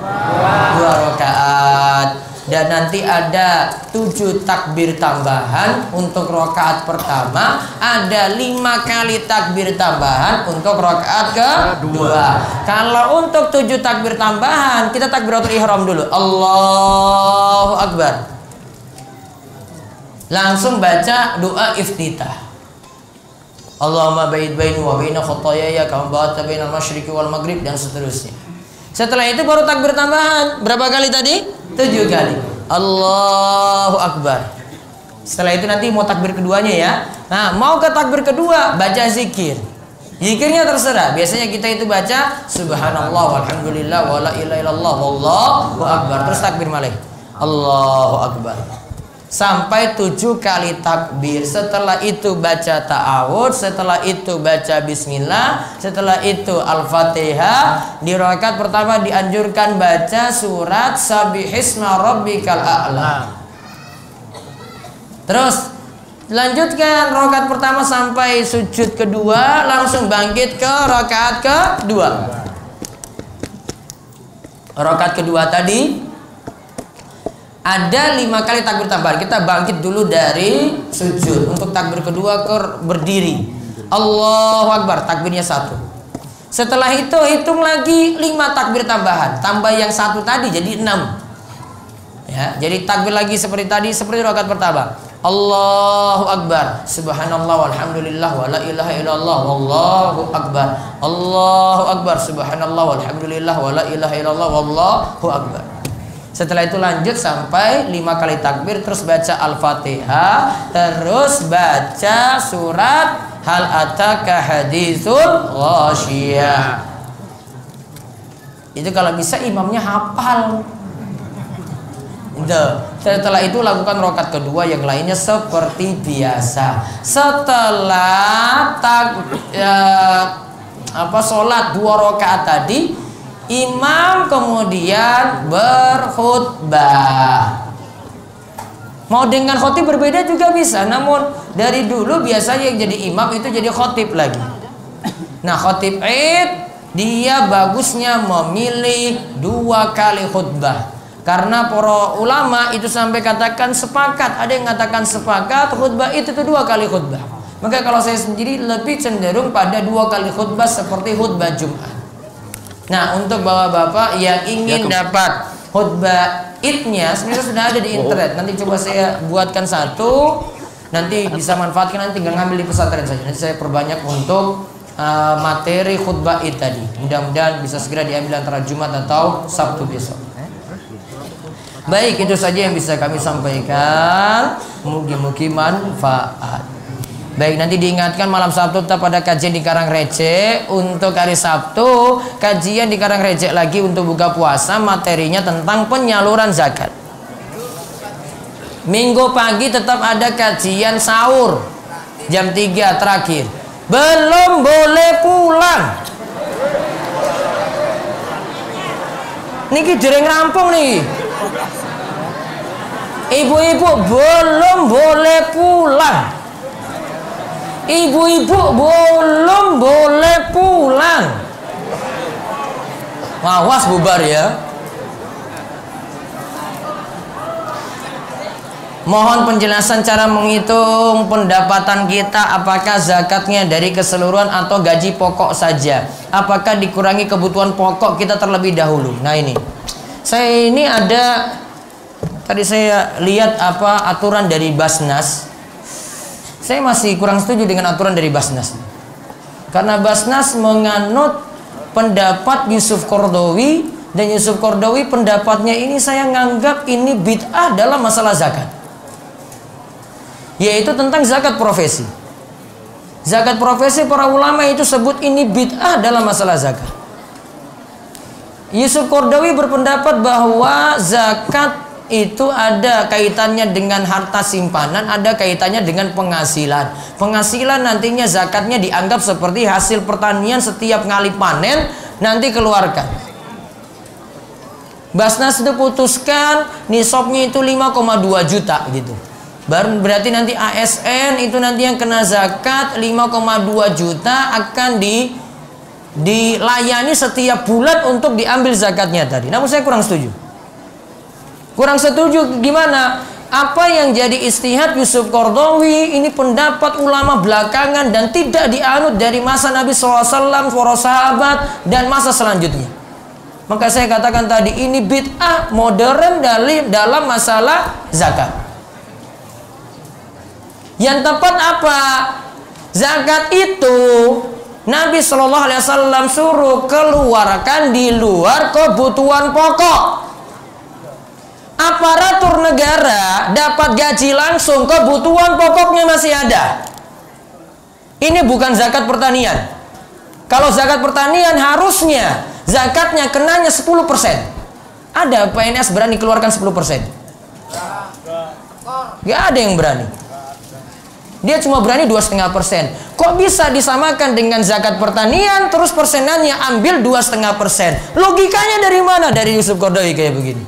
rakaat. Dan nanti ada 7 takbir tambahan untuk rakaat pertama, ada 5 kali takbir tambahan untuk rakaat kedua. Kalau untuk 7 takbir tambahan, kita takbiratul ihram dulu. Allahu Akbar. Langsung baca doa iftitah. Allahumma ba'id baini wa baina khotoyaya kama ba'adta bainal masyriqi wal maghrib, dan seterusnya. Setelah itu baru takbir tambahan. Berapa kali tadi? 7 kali. Allahu Akbar. Setelah itu nanti mau takbir keduanya ya. Nah, mau ke takbir kedua, baca zikir. Zikirnya terserah. Biasanya kita itu baca subhanallah walhamdulillah wala ilaha illallah wallahu akbar. Terus takbir malih. Allahu Akbar. Sampai 7 kali takbir. Setelah itu baca ta'awud, setelah itu baca bismillah, setelah itu al-fatihah. Di rakaat pertama dianjurkan baca surat Sabbihisma rabbikal a'la. Terus lanjutkan rakaat pertama sampai sujud kedua, langsung bangkit ke rakaat kedua. Rakaat kedua tadi ada 5 kali takbir tambahan. Kita bangkit dulu dari sujud. Untuk takbir kedua berdiri. Allahu Akbar, takbirnya 1. Setelah itu hitung lagi 5 takbir tambahan. Tambah yang 1 tadi jadi 6. Ya, jadi takbir lagi seperti tadi, seperti rakaat pertama. Allahu Akbar. Subhanallah walhamdulillah wa la ilaha illallah wallahu akbar. Allahu Akbar. Subhanallah walhamdulillah wa la ilaha illallah wallahu akbar. Setelah itu lanjut sampai 5 kali takbir, terus baca Al-Fatihah, terus baca surat Hal Ataka Haditsul Ghasyiyah. Itu kalau bisa imamnya hafal. Setelah itu lakukan rakaat kedua, yang lainnya seperti biasa. Setelah sholat 2 rakaat tadi, imam kemudian berkhutbah. Mau dengan khotib berbeda juga bisa, namun dari dulu biasanya yang jadi imam itu jadi khotib lagi. Nah, khotib Id dia bagusnya memilih 2 kali khutbah. Karena para ulama itu sampai katakan sepakat, ada yang mengatakan sepakat khutbah itu 2 kali khutbah. Maka kalau saya sendiri lebih cenderung pada 2 kali khutbah seperti khutbah Jumat. Nah, untuk bapak-bapak yang ingin dapat khutbah Id-nya sebenarnya sudah ada di internet. Nanti coba saya buatkan satu, nanti bisa manfaatkan, nanti tinggal ngambil di pesantren saja. Nanti saya perbanyak untuk materi khutbah Id tadi. Mudah-mudahan bisa segera diambil antara Jumat atau Sabtu besok. Baik, itu saja yang bisa kami sampaikan. Mugi-mugi manfaat. Baik, nanti diingatkan malam Sabtu tetap ada kajian di Karangrecek. Untuk hari Sabtu kajian di Karangrecek lagi untuk buka puasa, materinya tentang penyaluran zakat. Minggu pagi tetap ada kajian sahur jam 3 terakhir. Belum boleh pulang. Niki dereng rampung nih. Ibu-ibu belum boleh pulang. Ibu-ibu belum boleh pulang. Awas bubar ya. Mohon penjelasan cara menghitung pendapatan kita, apakah zakatnya dari keseluruhan atau gaji pokok saja? Apakah dikurangi kebutuhan pokok kita terlebih dahulu? Nah ini, saya ini ada, tadi saya lihat aturan dari Basnas. Saya masih kurang setuju dengan aturan dari Basnas. Karena Basnas menganut pendapat Yusuf Qaradawi, dan Yusuf Qaradawi pendapatnya ini saya nganggap ini bid'ah dalam masalah zakat. Yaitu tentang zakat profesi. Zakat profesi para ulama itu sebut ini bid'ah dalam masalah zakat. Yusuf Qaradawi berpendapat bahwa zakat itu ada kaitannya dengan harta simpanan, ada kaitannya dengan penghasilan. Penghasilan nantinya zakatnya dianggap seperti hasil pertanian, setiap kali panen nanti keluarkan. Basnas itu putuskan nisabnya itu 5,2 juta gitu. Berarti nanti ASN itu nanti yang kena zakat 5,2 juta akan dilayani setiap bulan untuk diambil zakatnya tadi. Namun saya kurang setuju. Kurang setuju gimana? Apa yang jadi istihad Yusuf Qaradawi ini pendapat ulama belakangan dan tidak dianut dari masa Nabi SAW, para sahabat dan masa selanjutnya. Maka saya katakan tadi ini bid'ah modern dalam masalah zakat. Yang tepat apa? Zakat itu Nabi SAW suruh keluarkan di luar kebutuhan pokok. Aparatur negara dapat gaji langsung, kebutuhan pokoknya masih ada. Ini bukan zakat pertanian. Kalau zakat pertanian harusnya zakatnya kenanya 10%. Ada PNS berani keluarkan 10%? Gak ada yang berani. Dia cuma berani 2,5%. Kok bisa disamakan dengan zakat pertanian terus persenannya ambil 2,5%? Logikanya dari mana? Dari Yusuf Qaradawi kayak begini.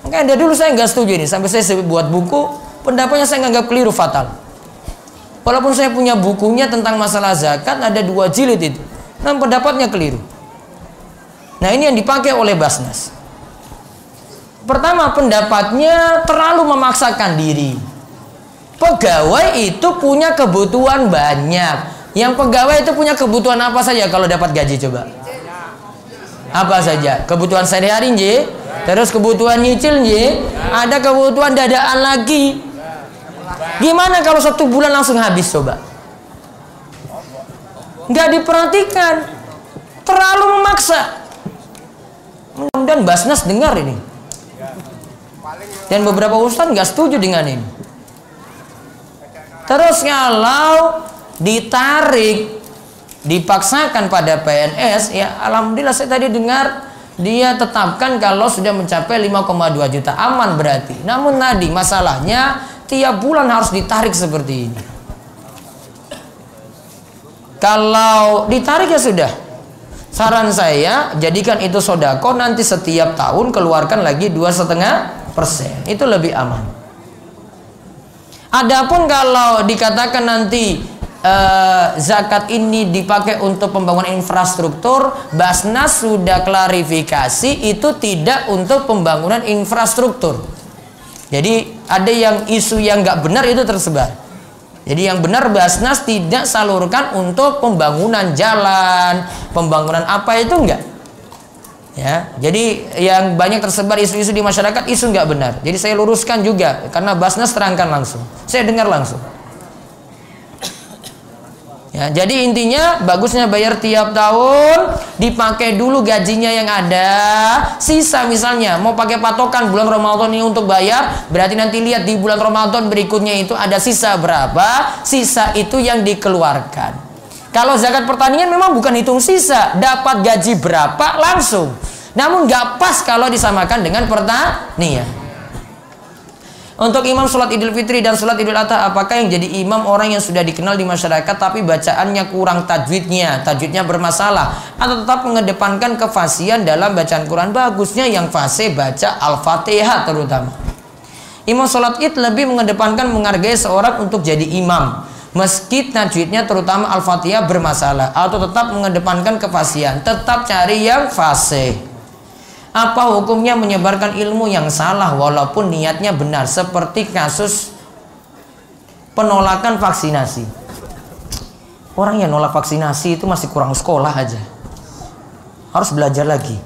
Makanya dari dulu saya nggak setuju ini. Sampai saya buat buku, pendapatnya saya nganggap keliru, fatal. Walaupun saya punya bukunya tentang masalah zakat, ada 2 jilid itu. Nah, pendapatnya keliru. Nah, ini yang dipakai oleh Basnas. Pertama, pendapatnya terlalu memaksakan diri. Pegawai itu punya kebutuhan banyak. Yang pegawai itu punya kebutuhan apa saja kalau dapat gaji, coba? Apa saja? Kebutuhan sehari-hari, terus kebutuhan nyicil, ada kebutuhan dadaan lagi. Gimana kalau 1 bulan langsung habis coba? Nggak diperhatikan, terlalu memaksa. Mudah-mudahan Basnas dengar ini. Dan beberapa ustaz nggak setuju dengan ini. Terus kalau ditarik, dipaksakan pada PNS, ya alhamdulillah saya tadi dengar dia tetapkan kalau sudah mencapai 5,2 juta aman berarti. Namun tadi masalahnya tiap bulan harus ditarik seperti ini. Kalau ditarik ya sudah. Saran saya jadikan itu sodako, nanti setiap tahun keluarkan lagi 2,5%. Itu lebih aman. Adapun kalau dikatakan nanti zakat ini dipakai untuk pembangunan infrastruktur, Basnas sudah klarifikasi itu tidak untuk pembangunan infrastruktur. Jadi ada yang isu yang nggak benar itu tersebar. Jadi yang benar Basnas tidak salurkan untuk pembangunan jalan, pembangunan apa itu enggak. Ya, jadi yang banyak tersebar isu-isu di masyarakat isu nggak benar. Jadi saya luruskan juga karena Basnas terangkan langsung. Saya dengar langsung. Ya, jadi intinya bagusnya bayar tiap tahun, dipakai dulu gajinya yang ada. Sisa misalnya mau pakai patokan bulan Ramadan ini untuk bayar, berarti nanti lihat di bulan Ramadan berikutnya itu ada sisa berapa, sisa itu yang dikeluarkan. Kalau zakat pertanian memang bukan hitung sisa, dapat gaji berapa langsung. Namun nggak pas kalau disamakan dengan pertanian. Untuk imam sholat Idul Fitri dan sholat Idul Adha, apakah yang jadi imam orang yang sudah dikenal di masyarakat tapi bacaannya kurang tajwidnya bermasalah, atau tetap mengedepankan kefasihan dalam bacaan Quran? Bagusnya yang fasih baca Al-Fatihah terutama. Imam sholat Id lebih mengedepankan menghargai seorang untuk jadi imam meski tajwidnya terutama Al-Fatihah bermasalah, atau tetap mengedepankan kefasihan, tetap cari yang fasih. Apa hukumnya menyebarkan ilmu yang salah walaupun niatnya benar, seperti kasus penolakan vaksinasi? Orang yang nolak vaksinasi itu masih kurang sekolah aja, harus belajar lagi.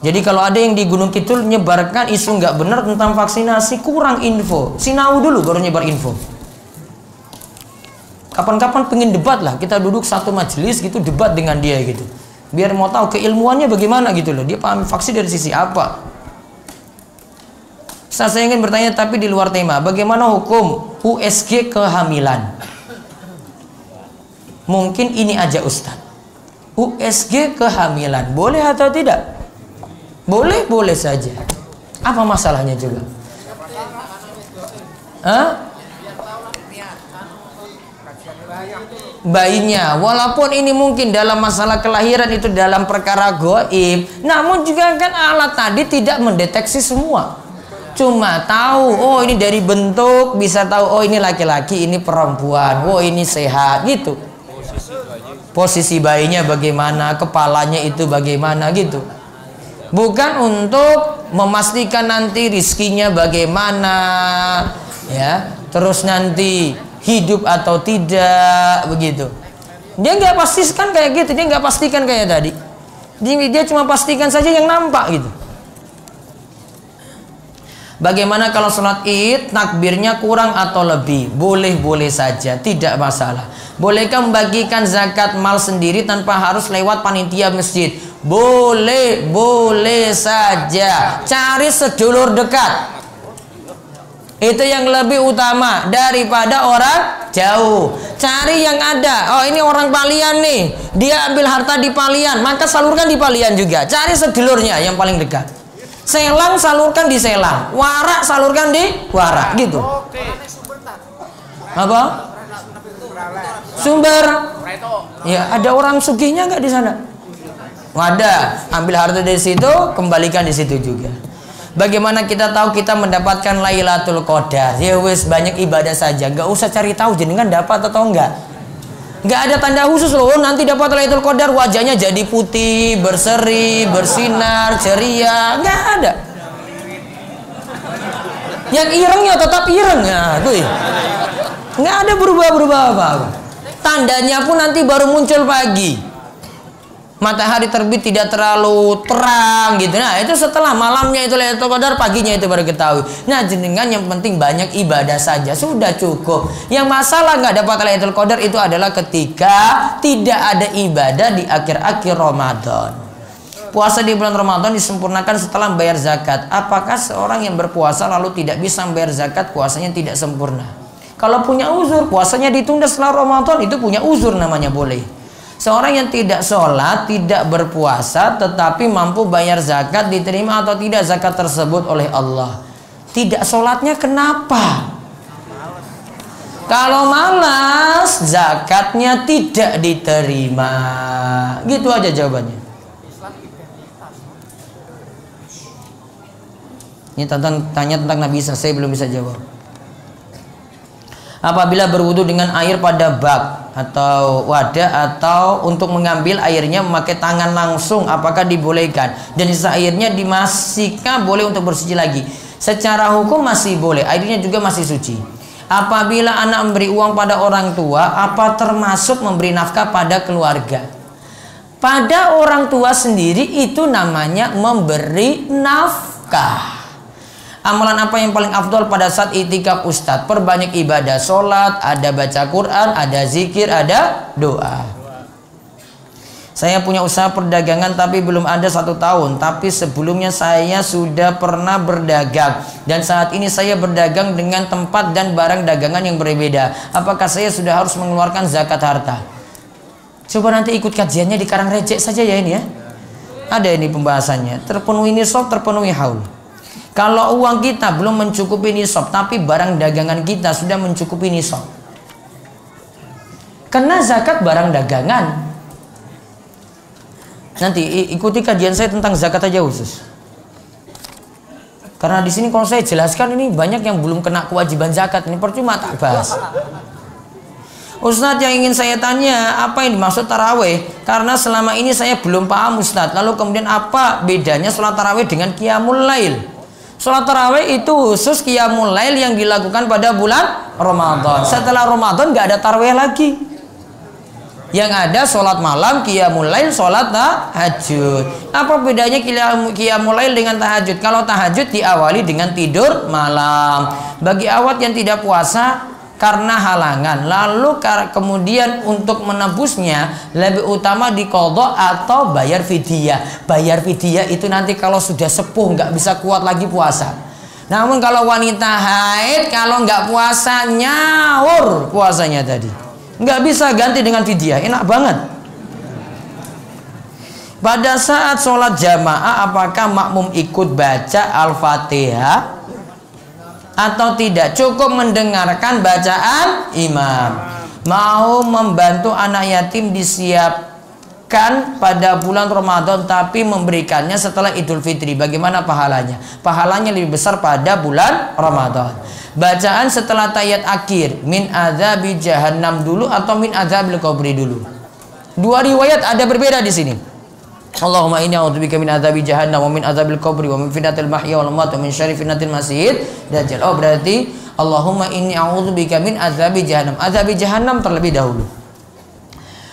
Jadi kalau ada yang di Gunung Kidul menyebarkan isu nggak benar tentang vaksinasi, kurang info. Sinau dulu baru nyebar info. Kapan-kapan pengen debat lah, kita duduk satu majelis gitu, debat dengan dia gitu, biar mau tahu keilmuannya bagaimana gitu loh, dia paham vaksin dari sisi apa. Saya ingin bertanya tapi di luar tema, bagaimana hukum USG kehamilan? Mungkin ini aja Ustadz, USG kehamilan boleh atau tidak? Boleh, boleh saja. Apa masalahnya juga? Hah? Bayinya, walaupun ini mungkin dalam masalah kelahiran itu dalam perkara goib, namun juga kan alat tadi tidak mendeteksi semua, cuma tahu oh ini dari bentuk bisa tahu oh ini laki-laki, ini perempuan, oh ini sehat gitu, posisi bayinya bagaimana, kepalanya itu bagaimana gitu, bukan untuk memastikan nanti rizkinya bagaimana ya, terus nanti hidup atau tidak begitu. Dia nggak pastikan kayak gitu, dia nggak pastikan kayak tadi. Dia cuma pastikan saja yang nampak gitu. Bagaimana kalau sholat Id takbirnya kurang atau lebih? Boleh-boleh saja, tidak masalah. Bolehkah membagikan zakat mal sendiri tanpa harus lewat panitia masjid? Boleh, boleh saja. Cari sedulur dekat. Itu yang lebih utama daripada orang jauh. Cari yang ada. Oh ini orang Palian nih, dia ambil harta di Palian, maka salurkan di Palian juga. Cari sedulurnya yang paling dekat. Selang salurkan di Selang, Warak salurkan di Warak gitu. Apa? Sumber. Ya ada orang sugihnya nggak di sana? Ada. Ambil harta dari situ, kembalikan di situ juga. Bagaimana kita tahu kita mendapatkan Lailatul Qadar? Ya wes banyak ibadah saja, nggak usah cari tahu jenengan dapat atau enggak. Nggak ada tanda khusus loh. Nanti dapat Lailatul Qadar wajahnya jadi putih, berseri, bersinar, ceria, nggak ada. Yang irengnya tetap ireng ya, tuh. Nggak ada berubah-berubah apa-apa. Tandanya pun nanti baru muncul pagi. matahari terbit tidak terlalu terang gitu. Nah, itu setelah malamnya itu Lailatul Qadar, paginya itu baru ketahui. Nah, jenengan yang penting banyak ibadah saja sudah cukup. Yang masalah nggak dapat Lailatul Qadar itu adalah ketika tidak ada ibadah di akhir-akhir Ramadan. Puasa di bulan Ramadan disempurnakan setelah membayar zakat. Apakah seorang yang berpuasa lalu tidak bisa membayar zakat, puasanya tidak sempurna? Kalau punya uzur, puasanya ditunda setelah Ramadan, itu punya uzur namanya, boleh. Seorang yang tidak sholat, tidak berpuasa, tetapi mampu bayar zakat, diterima atau tidak zakat tersebut oleh Allah? Tidak sholatnya kenapa? Kalau malas, zakatnya tidak diterima. Gitu aja jawabannya. Ini tanya tentang Nabi Isa, saya belum bisa jawab. Apabila berwudu dengan air pada bak atau wadah, atau untuk mengambil airnya memakai tangan langsung, apakah dibolehkan? Dan sisa airnya dimasihkan boleh untuk bersuci lagi? Secara hukum masih boleh, airnya juga masih suci. Apabila anak memberi uang pada orang tua, apa termasuk memberi nafkah pada keluarga? Pada orang tua sendiri itu namanya memberi nafkah. Amalan apa yang paling afdol pada saat itikaf Ustadz? Perbanyak ibadah, sholat, ada baca Quran, ada zikir, ada doa. Saya punya usaha perdagangan tapi belum ada 1 tahun. Tapi sebelumnya saya sudah pernah berdagang. Dan saat ini saya berdagang dengan tempat dan barang dagangan yang berbeda. Apakah saya sudah harus mengeluarkan zakat harta? Coba nanti ikut kajiannya di Karangreje saja ya ini ya. Ada ini pembahasannya. Terpenuhi nisab, terpenuhi haul. Kalau uang kita belum mencukupi nisab, tapi barang dagangan kita sudah mencukupi nisab, kena zakat barang dagangan. Nanti ikuti kajian saya tentang zakat aja khusus. Karena di sini kalau saya jelaskan ini banyak yang belum kena kewajiban zakat, ini percuma tak bahas. Ustadz, yang ingin saya tanya, apa yang dimaksud taraweh? Karena selama ini saya belum paham Ustadz. Lalu kemudian apa bedanya sholat taraweh dengan qiyamul lail? Sholat tarawih itu khusus qiyamul lail yang dilakukan pada bulan Ramadan. Setelah Ramadan nggak ada tarawih lagi. Yang ada sholat malam, qiyamul lail, sholat tahajud. Apa bedanya qiyamul lail dengan tahajud? Kalau tahajud diawali dengan tidur malam. Bagi awat yang tidak puasa karena halangan, lalu kemudian untuk menebusnya lebih utama diqadha atau bayar fidyah. Bayar fidyah itu nanti kalau sudah sepuh nggak bisa kuat lagi puasa. Namun kalau wanita haid, kalau nggak puasa nyaur puasanya tadi, nggak bisa ganti dengan fidyah. Enak banget. Pada saat sholat jamaah, apakah makmum ikut baca Al-Fatihah atau tidak? Cukup mendengarkan bacaan imam. Mau membantu anak yatim disiapkan pada bulan Ramadan tapi memberikannya setelah Idul Fitri, bagaimana pahalanya? Pahalanya lebih besar pada bulan Ramadan. Bacaan setelah tayat akhir, min adzabi jahannam dulu atau min adzabil qabri dulu? Dua riwayat ada berbeda di sini. Allahumma inni a'udzubika min adzabi jahannam wa min adzabil qabri wa min fitnatil mahya wal mamat wa min syarri fitnatil masiihid dajjal. Oh, berarti Allahumma inni a'udzubika min adzabi jahannam. Adzabi jahannam terlebih dahulu.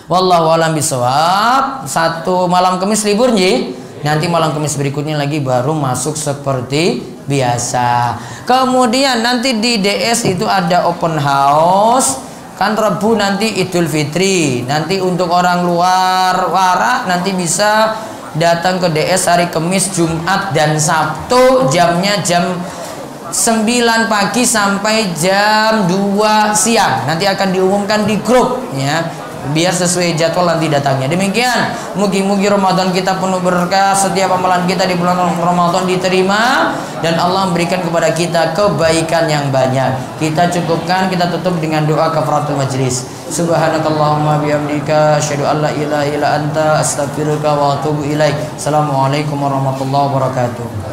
Wallahu a'lam bishawab. Satu malam Kamis libur nggih. Nanti malam Kamis berikutnya lagi baru masuk seperti biasa. Kemudian nanti di DS itu ada open house. Kan Rebu nanti Idul Fitri. Nanti untuk orang luar wara nanti bisa datang ke DS hari Kamis, Jumat dan Sabtu. Jamnya jam 9 pagi sampai jam 2 siang. Nanti akan diumumkan di grup ya, biar sesuai jadwal nanti datangnya. Demikian, mugi-mugi Ramadan kita penuh berkah, setiap amalan kita di bulan Ramadan diterima dan Allah memberikan kepada kita kebaikan yang banyak. Kita cukupkan, kita tutup dengan doa kafaratul majlis. Subhanakallahumma bihamdika asyhadu an la ilaha illa anta astaghfiruka wa atubu ilaik. Assalamualaikum warahmatullahi wabarakatuh.